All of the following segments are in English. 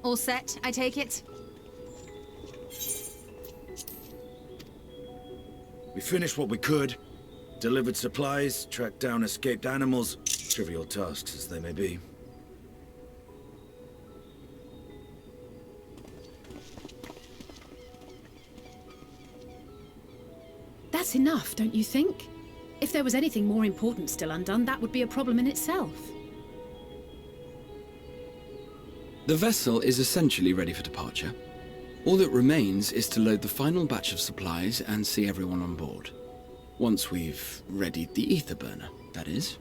All set, I take it? We finished what we could. Delivered supplies, tracked down escaped animals. Trivial tasks as they may be. That's enough, don't you think? If there was anything more important still undone, that would be a problem in itself. The vessel is essentially ready for departure. All that remains is to load the final batch of supplies and see everyone on board. Once we've readied the ether burner, that is.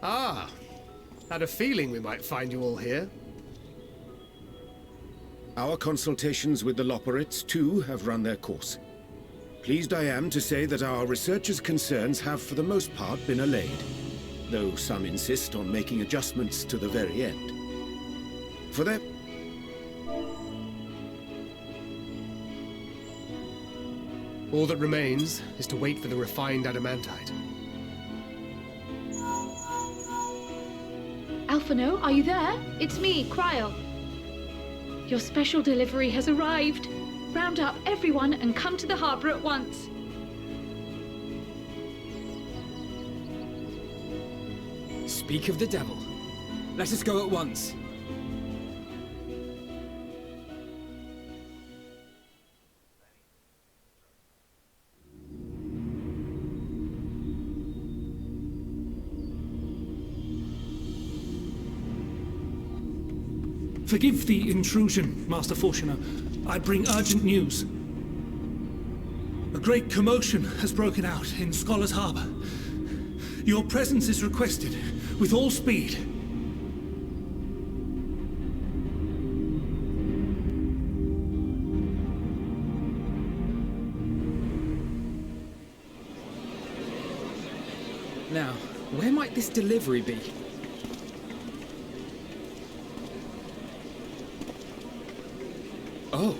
Ah, had a feeling we might find you all here. Our consultations with the Loperites, too, have run their course. Pleased I am to say that our researchers' concerns have for the most part been allayed, though some insist on making adjustments to the very end. For their... All that remains is to wait for the refined Adamantite. Alphino, are you there? It's me, Cryo. Your special delivery has arrived. Round up everyone and come to the harbor at once. Speak of the devil. Let us go at once. Forgive the intrusion, Master Fortuner. I bring urgent news. A great commotion has broken out in Scholar's Harbor. Your presence is requested, with all speed. Now, where might this delivery be? Oh.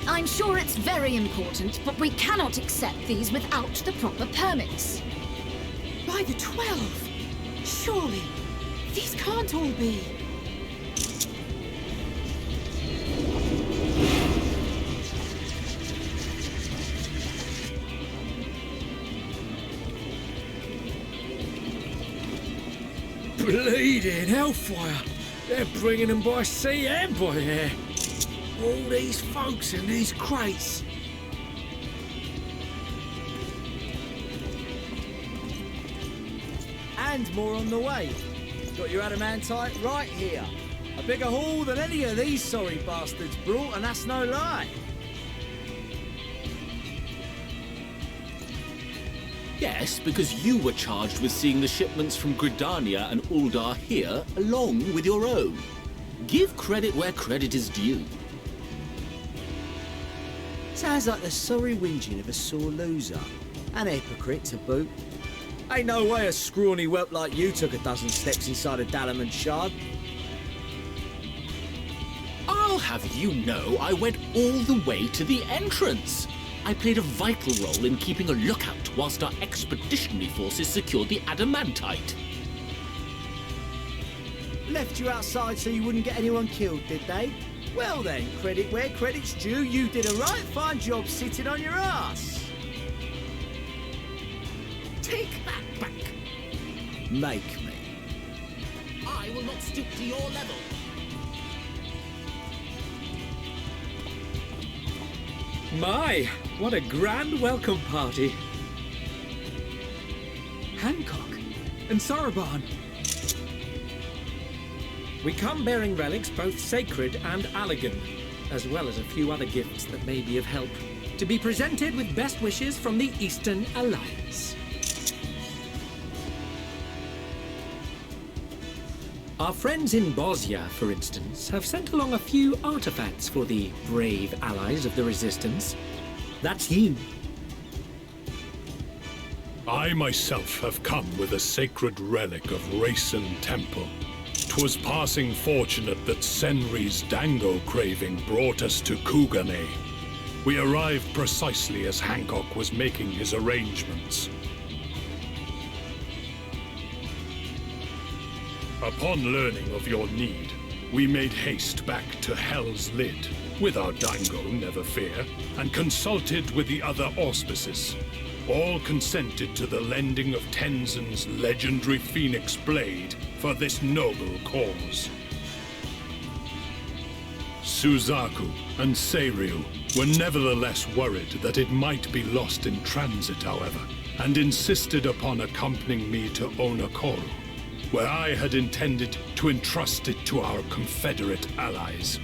I'm sure it's very important, but we cannot accept these without the proper permits. By the 12! Surely, these can't all be. Bleeding hellfire! They're bringing them by sea and by air. All these folks in these crates. And more on the way. Got your Adamantite right here. A bigger haul than any of these sorry bastards brought, and that's no lie. Yes, because you were charged with seeing the shipments from Gridania and Uldar here, along with your own. Give credit where credit is due. Sounds like the sorry whinging of a sore loser. An hypocrite to boot. Ain't no way a scrawny whelp like you took a dozen steps inside a Dalamant shard. I'll have you know I went all the way to the entrance. I played a vital role in keeping a lookout whilst our expeditionary forces secured the Adamantite. Left you outside so you wouldn't get anyone killed, did they? Well then, credit where credit's due, you did a right fine job sitting on your ass. Take that back. Make me. I will not stoop to your level. My, what a grand welcome party. Hancock and Soroban. We come bearing relics both sacred and Allegan, as well as a few other gifts that may be of help, to be presented with best wishes from the Eastern Alliance. Our friends in Bosnia, for instance, have sent along a few artifacts for the brave allies of the Resistance. That's you. I myself have come with a sacred relic of Rayson Temple. 'Twas passing fortunate that Senri's dango craving brought us to Kugane. We arrived precisely as Hancock was making his arrangements. Upon learning of your need, we made haste back to Hell's Lid, with our dango, never fear, and consulted with the other auspices. All consented to the lending of Tenzin's legendary Phoenix Blade for this noble cause. Suzaku and Seiryu were nevertheless worried that it might be lost in transit, however, and insisted upon accompanying me to Onakoru, where I had intended to entrust it to our Confederate allies.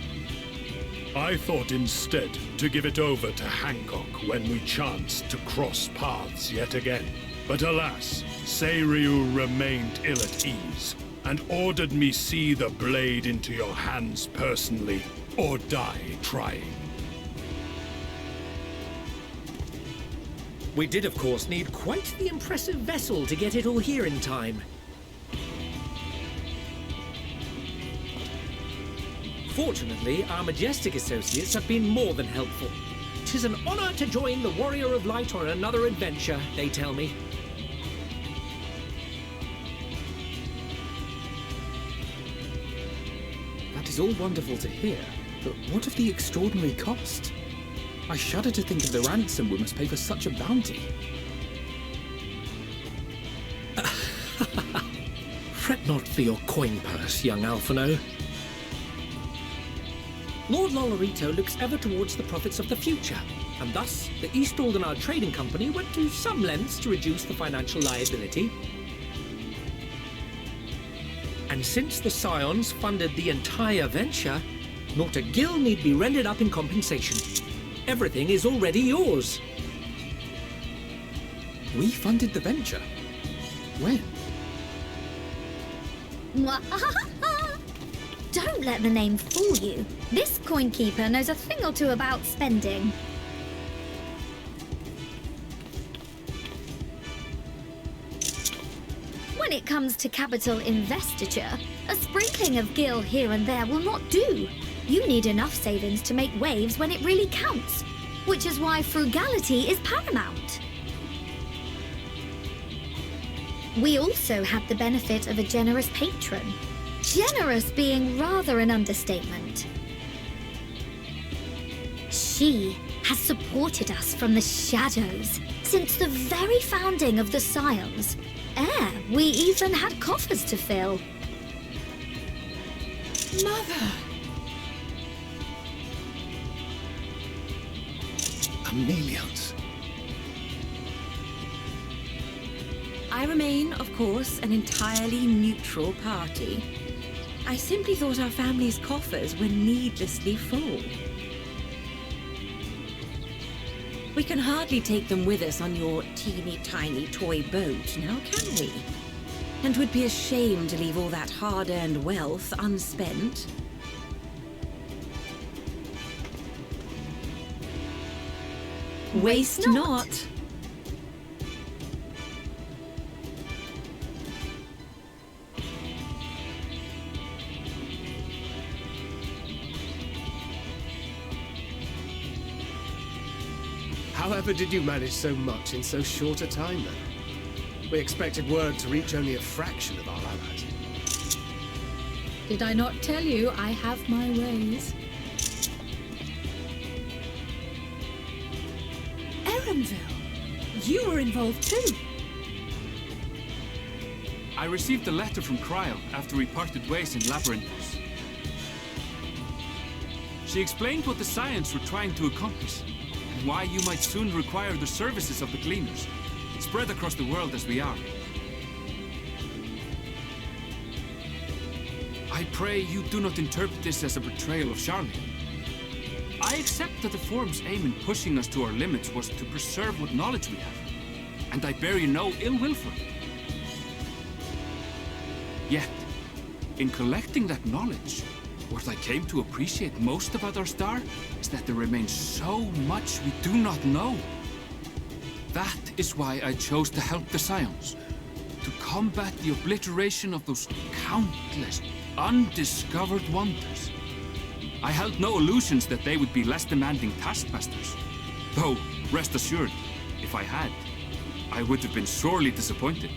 I thought instead to give it over to Hancock when we chanced to cross paths yet again. But alas, Seiryu remained ill at ease, and ordered me see the blade into your hands personally, or die trying. We did, of course, need quite the impressive vessel to get it all here in time. Fortunately, our majestic associates have been more than helpful. 'Tis an honor to join the Warrior of Light on another adventure, they tell me. That is all wonderful to hear, but what of the extraordinary cost? I shudder to think of the ransom we must pay for such a bounty. Fret not for your coin purse, young Alphino. Lord Lolorito looks ever towards the profits of the future, and thus the East Aldenard Trading Company went to some lengths to reduce the financial liability. And since the Scions funded the entire venture, not a gill need be rendered up in compensation. Everything is already yours. We funded the venture? When? Don't let the name fool you. This coin keeper knows a thing or two about spending. When it comes to capital investiture, a sprinkling of gil here and there will not do. You need enough savings to make waves when it really counts, which is why frugality is paramount. We also had the benefit of a generous patron. Generous being rather an understatement. She has supported us from the shadows since the very founding of the Scions. We even had coffers to fill. Mother! Amelios. I remain, of course, an entirely neutral party. I simply thought our family's coffers were needlessly full. We can hardly take them with us on your teeny-tiny toy boat, now can we? And would be ashamed to leave all that hard-earned wealth unspent. Waste not. However did you manage so much in so short a time, then? We expected word to reach only a fraction of our allies. Did I not tell you I have my ways? Erenville, you were involved too. I received a letter from Cryo after we parted ways in Labyrinthos. She explained what the Scions were trying to accomplish, and why you might soon require the services of the Gleaners, spread across the world as we are. I pray you do not interpret this as a betrayal of Charlotte. I accept that the Forum's aim in pushing us to our limits was to preserve what knowledge we have, and I bear you no ill will for it. Yet, in collecting that knowledge, what I came to appreciate most about our star is that there remains so much we do not know. That is why I chose to help the Scions. To combat the obliteration of those countless, undiscovered wonders. I held no illusions that they would be less demanding taskmasters. Though, rest assured, if I had, I would have been sorely disappointed.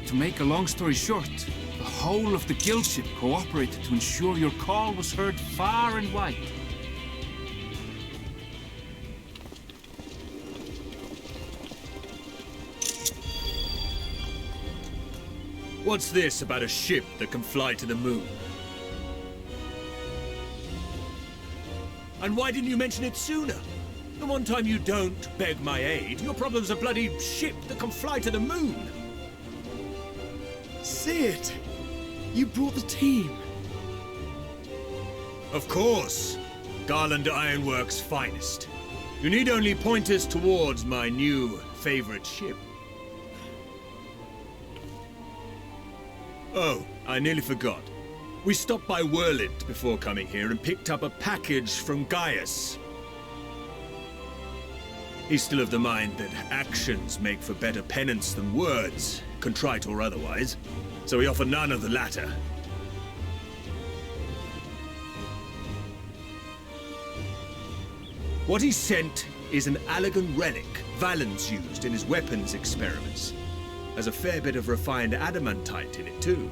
To make a long story short, the whole of the guild ship cooperated to ensure your call was heard far and wide. What's this about a ship that can fly to the moon? And why didn't you mention it sooner? The one time you don't beg my aid, your problem's a bloody ship that can fly to the moon. See it! You brought the team. Of course. Garland Ironworks' finest. You need only point us towards my new favorite ship. Oh, I nearly forgot. We stopped by Whirlint before coming here and picked up a package from Gaius. He's still of the mind that actions make for better penance than words, contrite or otherwise, so we offer none of the latter. What he sent is an Allegan relic Valens used in his weapons experiments. There's a fair bit of refined Adamantite in it, too.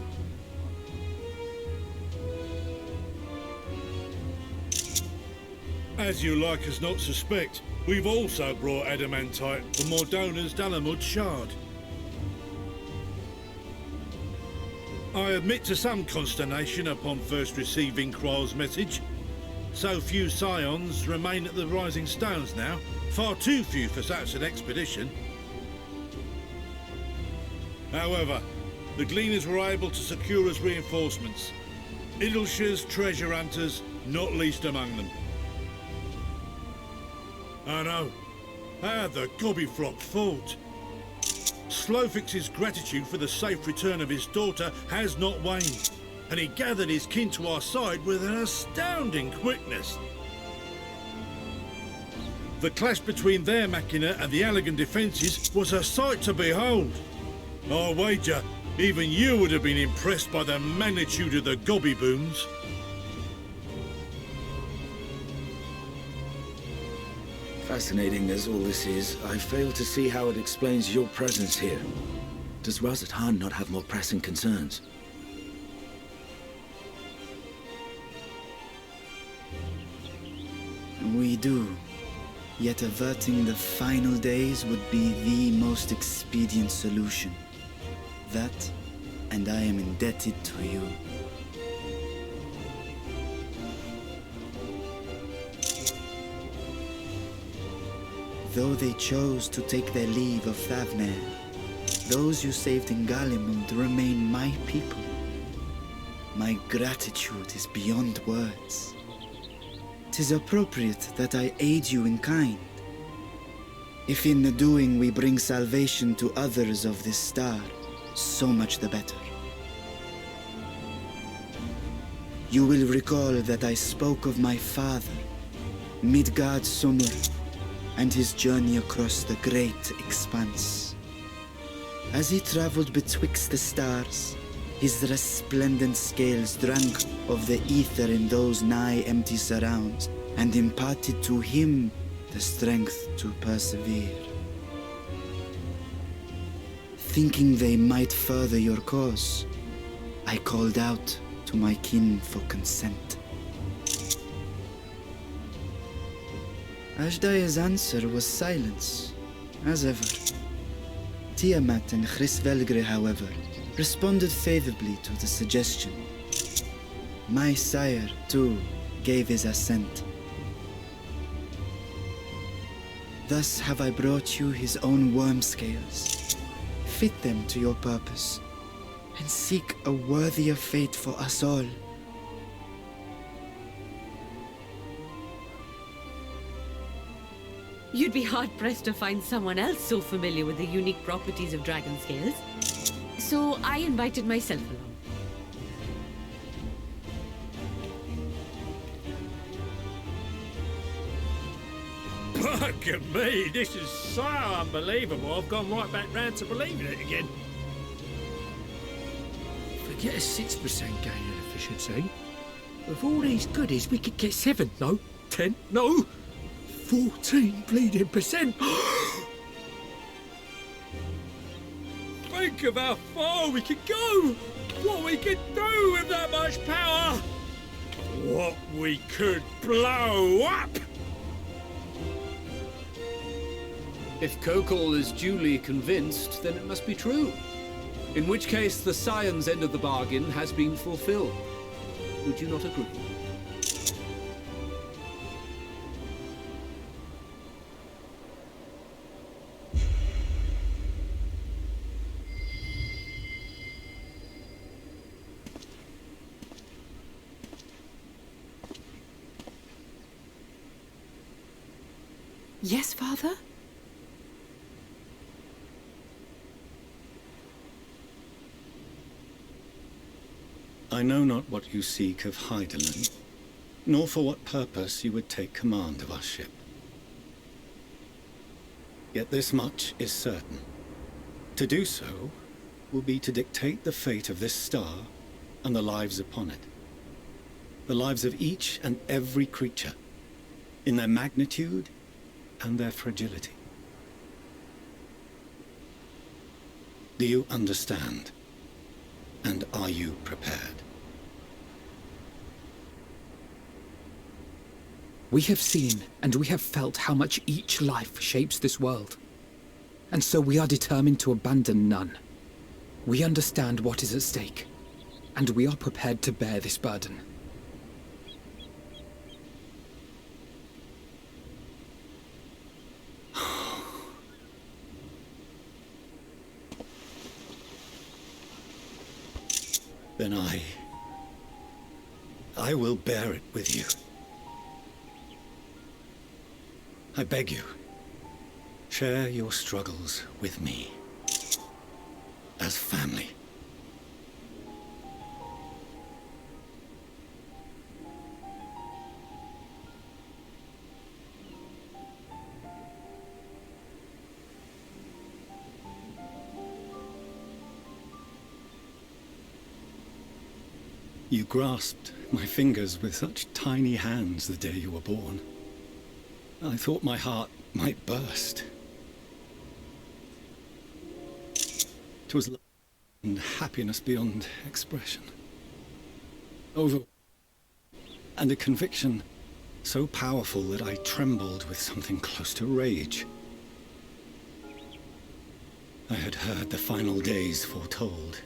As you like as not suspect, we've also brought Adamantite from Mordona's Dalamud Shard. I admit to some consternation upon first receiving Kryle's message. So few Scions remain at the Rising Stones now. Far too few for such an expedition. However, the Gleaners were able to secure us reinforcements. Idleshire's treasure hunters, not least among them. I know. How the Gobbyfrock fought. Slowfix's gratitude for the safe return of his daughter has not waned, and he gathered his kin to our side with an astounding quickness. The clash between their machina and the Allegan defences was a sight to behold. I wager even you would have been impressed by the magnitude of the gobby boons. Fascinating as all this is, I fail to see how it explains your presence here. Does Razat Khan not have more pressing concerns? We do. Yet averting the final days would be the most expedient solution. That, and I am indebted to you. Though they chose to take their leave of Thavnair, those you saved in Galimund remain my people. My gratitude is beyond words. 'Tis appropriate that I aid you in kind. If in the doing we bring salvation to others of this star, so much the better. You will recall that I spoke of my father, Midgard Sumur, and his journey across the great expanse. As he traveled betwixt the stars, his resplendent scales drank of the ether in those nigh empty surrounds, and imparted to him the strength to persevere. Thinking they might further your cause, I called out to my kin for consent. Ashdai's answer was silence, as ever. Tiamat and Chris-Velgre, however, responded favorably to the suggestion. My sire, too, gave his assent. Thus have I brought you his own worm scales. Fit them to your purpose, and seek a worthier fate for us all. You'd be hard-pressed to find someone else so familiar with the unique properties of dragon scales. So I invited myself along. Bugger me, this is so unbelievable. I've gone right back round to believing it again. Forget a 6% gain in efficiency. With all these goodies, we could get 7, no, 10, no, 14 bleeding percent. Think of how far we could go. What we could do with that much power. What we could blow up. If Kokol is duly convinced, then it must be true. In which case, the Scion's end of the bargain has been fulfilled. Would you not agree? Yes, Father? I know not what you seek of Hydaelyn, nor for what purpose you would take command of our ship. Yet this much is certain. To do so will be to dictate the fate of this star and the lives upon it. The lives of each and every creature, in their magnitude and their fragility. Do you understand? And are you prepared? We have seen and we have felt how much each life shapes this world. And so we are determined to abandon none. We understand what is at stake, and we are prepared to bear this burden. Then I will bear it with you. I beg you, share your struggles with me, as family. You grasped my fingers with such tiny hands the day you were born. I thought my heart might burst. 'Twas love and happiness beyond expression. And a conviction so powerful that I trembled with something close to rage. I had heard the final days foretold.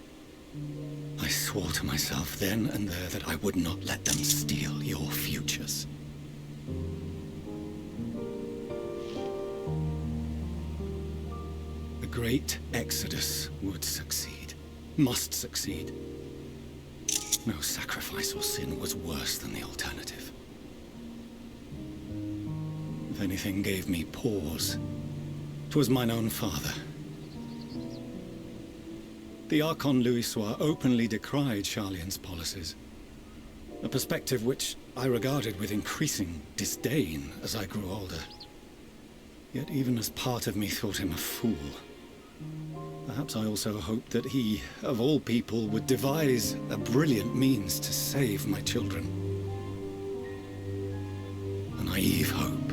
I swore to myself then and there that I would not let them steal your futures. The great exodus would succeed, must succeed. No sacrifice or sin was worse than the alternative. If anything gave me pause, 'twas mine own father. The Archon Louisoix openly decried Charlian's policies, a perspective which I regarded with increasing disdain as I grew older. Yet even as part of me thought him a fool, perhaps I also hoped that he, of all people, would devise a brilliant means to save my children. A naive hope,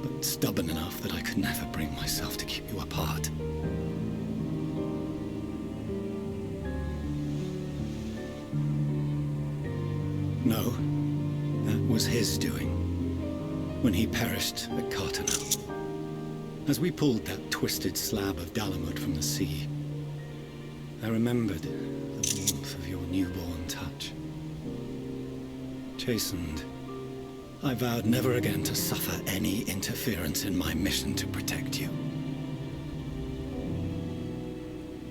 but stubborn enough that I could never bring myself to keep you apart. No, that was his doing, when he perished at Cartanel. As we pulled that twisted slab of Dalamud from the sea, I remembered the warmth of your newborn touch. Chastened, I vowed never again to suffer any interference in my mission to protect you.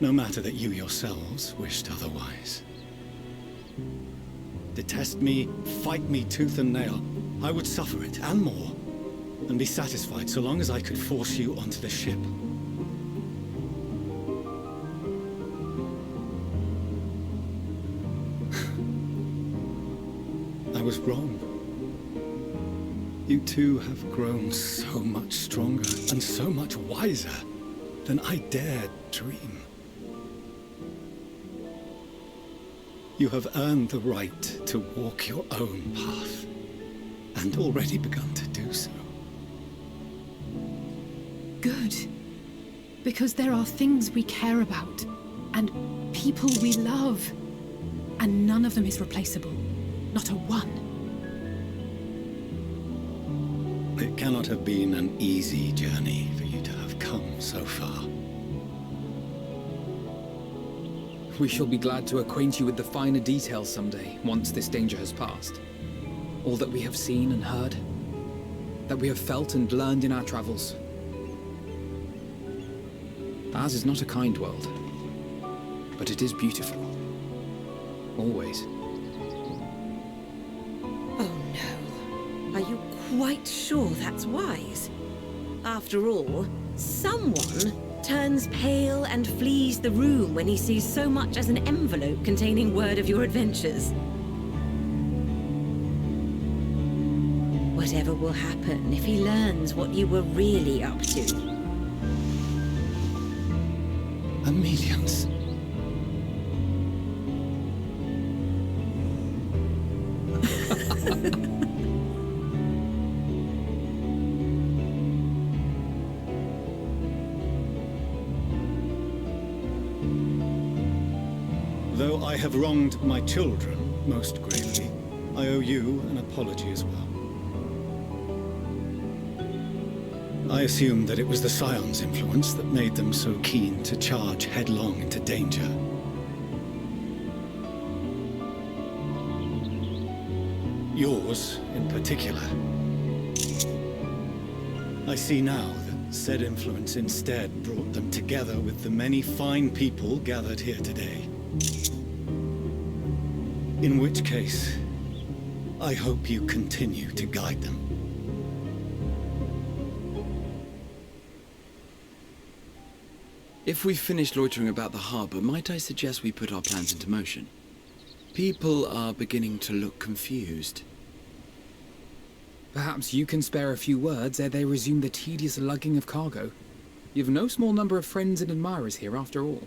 No matter that you yourselves wished otherwise. Detest me, fight me tooth and nail, I would suffer it, and more, and be satisfied so long as I could force you onto the ship. I was wrong. You two have grown so much stronger and so much wiser than I dared dream. You have earned the right to walk your own path, and already begun to do so. Good. Because there are things we care about, and people we love, and none of them is replaceable. Not a one. It cannot have been an easy journey for you to have come so far. We shall be glad to acquaint you with the finer details someday, once this danger has passed. All that we have seen and heard, that we have felt and learned in our travels. Ours is not a kind world, but it is beautiful. Always. Oh no. Are you quite sure that's wise? After all, someone turns pale and flees the room when he sees so much as an envelope containing word of your adventures. Whatever will happen if he learns what you were really up to? Millions. Though I have wronged my children most gravely, I owe you an apology as well. I assumed that it was the Scion's influence that made them so keen to charge headlong into danger. Yours, in particular. I see now that said influence instead brought them together with the many fine people gathered here today. In which case, I hope you continue to guide them. If we've finished loitering about the harbour, might I suggest we put our plans into motion? People are beginning to look confused. Perhaps you can spare a few words ere they resume the tedious lugging of cargo. You've no small number of friends and admirers here after all.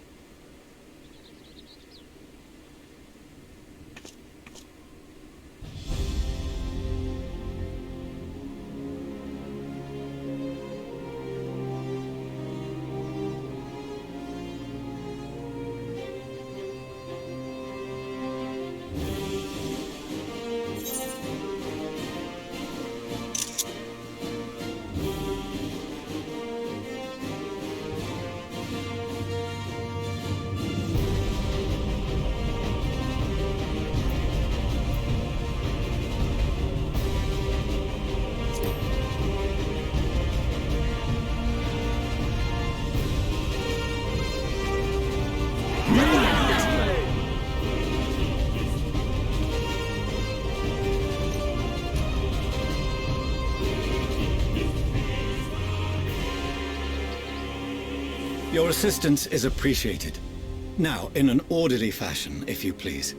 Your assistance is appreciated. Now, in an orderly fashion, if you please.